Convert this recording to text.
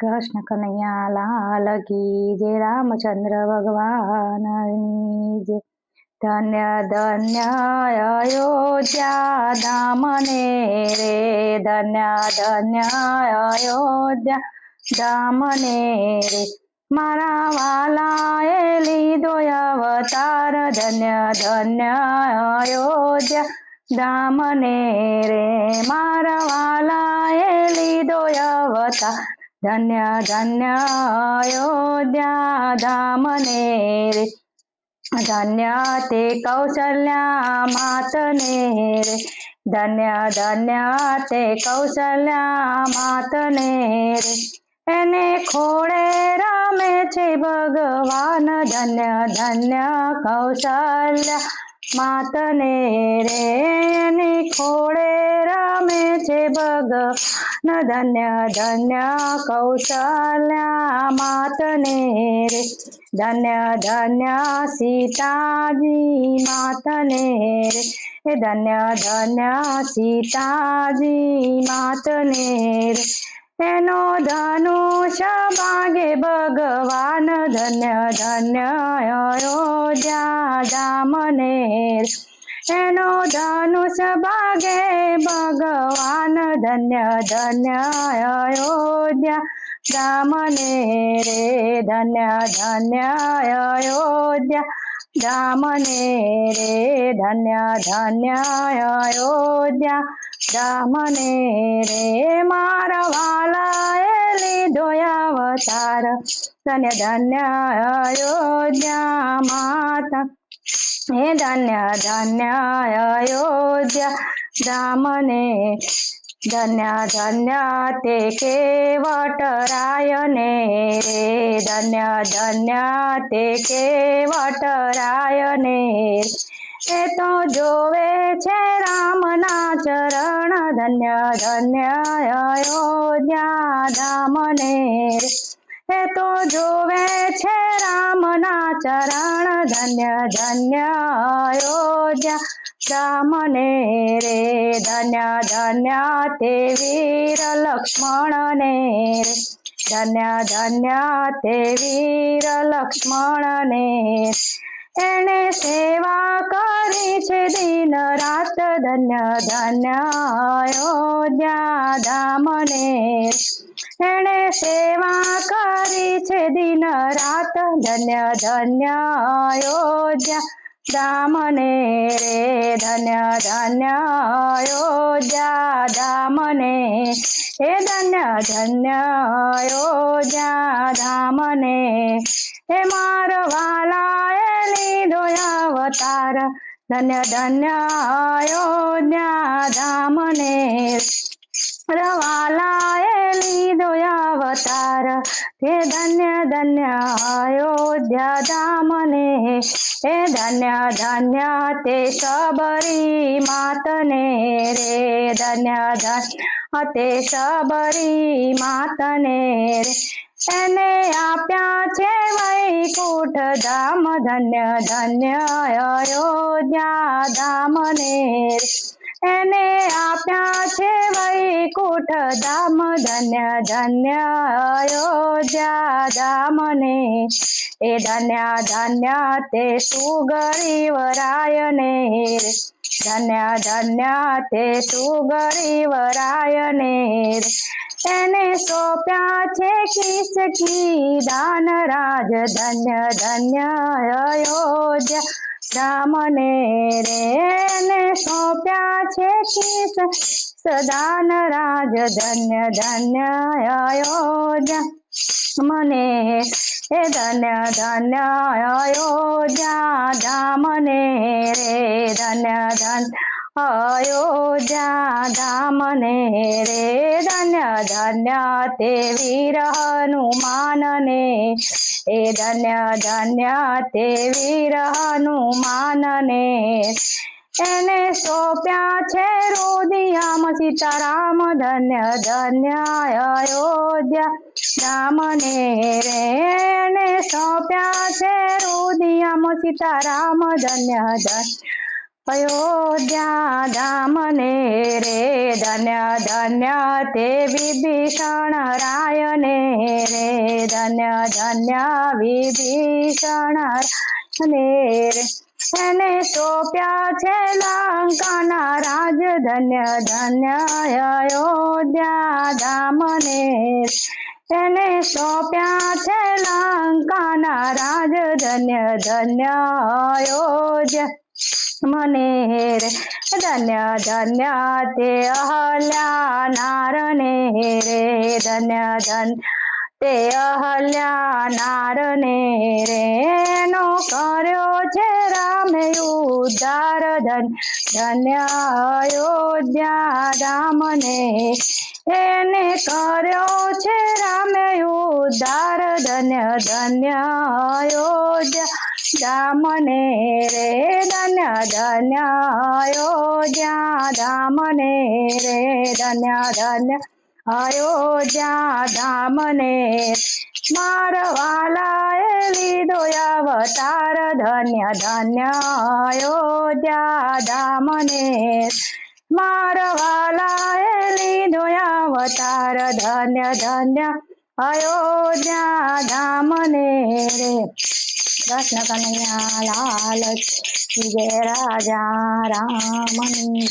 કૃષ્ણ કનૈયા લાલ કી જય રામચંદ્ર ભગવાનની જય. ધન્ય ધન્ય અયોધ્યા ધામ ને રે, ધન્ય ધન્ય અયોધ્યા ધામ ને રે, મારા વાલાએ લીધો અવતાર, ધન્ય ધન્ય અયોધ્યા ધામ ને રે, મારા વાલાએ લીધો અવતાર, ધન્ય ધન્ય અયોધ્યા ધામ ને રે, ધન્ય તે કૌશલ્યા માત ને રે, ધન્ય ધન્ય તે કૌશલ્યા માત ને રે, એને ખોળે રમે છે ભગવાન, ધન્ય ધન્ય કૌશલ્યા માત ને રે, એને ખોળે રમે છે ભગવાન, ધન્ય ધન્ય કૌશલ્યા માત ને રે, ધન્ય ધન્ય સીતાજી માત ને રે, ધન્ય ધન્ય સીતાજી માત ને રે, એનો ધનુષ ભાગે ભગવાન, ધન્ય ધન્ય અયોધ્યા ધામ ને રે, એનો ધનુષ ભાગે ભગવાન, ધન્ય ધન્ય અયોધ્યા ધામ ને રે, ધન્ય ધન્ય અયોધ્યા ધામ ને રે, ધન્ય ધન્ય અયોધ્યા ધામ ને રે, મારા વાલાએ લીધો અવતાર, ધન્ય ધન્ય અયોધ્યા માતા, હે ધન્ય ધન્ય અયોધ્યા ધામ ને, ધન્ય ધન્ય તે કેવટરાય ને રે, ધન્ય ધન્ય તે કેવટરાય ને રે, એ તો જોવે છે રામના ચરણ, ધન્ય ધન્ય અયોધ્યા ધામ ને રે, એ તો જોવે છે રામના ચરણ, ધન્ય ધન્ય અયોધ્યા ધામ ને રે, ધન્ય ધન્ય તે વીર લક્ષ્મણ ને રે, ધન્ય ધન્ય તે વીર લક્ષ્મણ ને, એને સેવા કરી છે દિન રાત, ધન્ય ધન્ય અયોધ્યા ધામ ને રે, એણે સેવા કરી છે દિન રાત, ધન્ય ધન્ય અયોધ્યા ધામ ને રે, ધન્ય ધન્ય અયોધ્યા ધામ ને, હે ધન્ય ધન્ય અયોધ્યા ધામ ને, હે મારા વાલાએ લીધો અવતાર, ધન્ય ધન્ય અયોધ્યા ધામ ને, વાલાએ લીધો અવતાર, હે ધન્ય ધન્ય અયોધ્યા ધામ ને, હે ધન્ય ધન્ય તે સબરી માત ને રે, ધન્ય ધન્ય તે સબરી માત ને રે, એને આપ્યા છે વૈકુંઠ ધામ, ધન્ય ધન્ય અયોધ્યા ધામ ને રે, એને આપ્યા છે વૈકુંઠ ધામ, ધન્ય ધન્ય અયોધ્યા ધામ ને, એ ધન્ય ધન્ય તે સુગ્રીવરાય ને રે, ધન્ય ધન્ય તે સુગ્રીવરાય ને રે, એને સોંપ્યા છે કિસકી દાન રાજ, ધન્ય ધન્ય અયોધ્યા ધામ ને રે, એને સોંપ્યા છે કિસ સદાન રાજ, ધન્ય ધન્ય અયોધ્યા મને, હે ધન્ય ધન્ય અયોધ્યા ધામ ને રે, ધન્ય ધન્ય અયોધ્યા ધામ ને રે, ધન્ય ધન્ય તે વીર હનુમાન ને, એ ધન્ય ધન્ય તે વીર હનુમાન ને, એને સોંપ્યા છે રુદિયામ સીતારામ, ધન્ય ધન્ય અયોધ્યા ધામ ને રે, એને સોંપ્યા છે રુદિયામ સીતારામ, ધન્ય ધન્ય અયોધ્યા ધામ ને રે ધન્ય ધન્ય તે વિભીષણ રાય ને રે ધન્ય ધન્ય વિભીષણ રાય ને રે એને સોંપ્યા છે લંકાના રાજ ધન્ય ધન્ય અયોધ્યા ધામ ને એને સોંપ્યા છે લંકાના રાજ ધન્ય ધન્ય અયોધ્યા મને રે ધન્ય ધન્ય તે અહલ્યા નારને રે ધન્ય ધન્ય તે અહલ્યા નારને રે એનો કર્યો છે રામે ઉદ્ધાર ધન્ય અયોધ્યા ધામને એને કર્યો છે રામે ઉદ્ધાર ધન્ય ધન્ય અયોધ્યા ધામને રે ધન્ય ધન્ય અયોધ્યા ધામને રે ધન્ય ધન્ય અયોધ્યા ધામને મારવાલાએ લીધો અવતાર ધન્ય ધન્ય અયોધ્યા ધામને મારવાલાએ લીધો અવતાર ધન્ય ધન્ય અયોધ્યા ધામને રે કૃષ્ણ કનૈયા લાલ કી જય રાજા રામની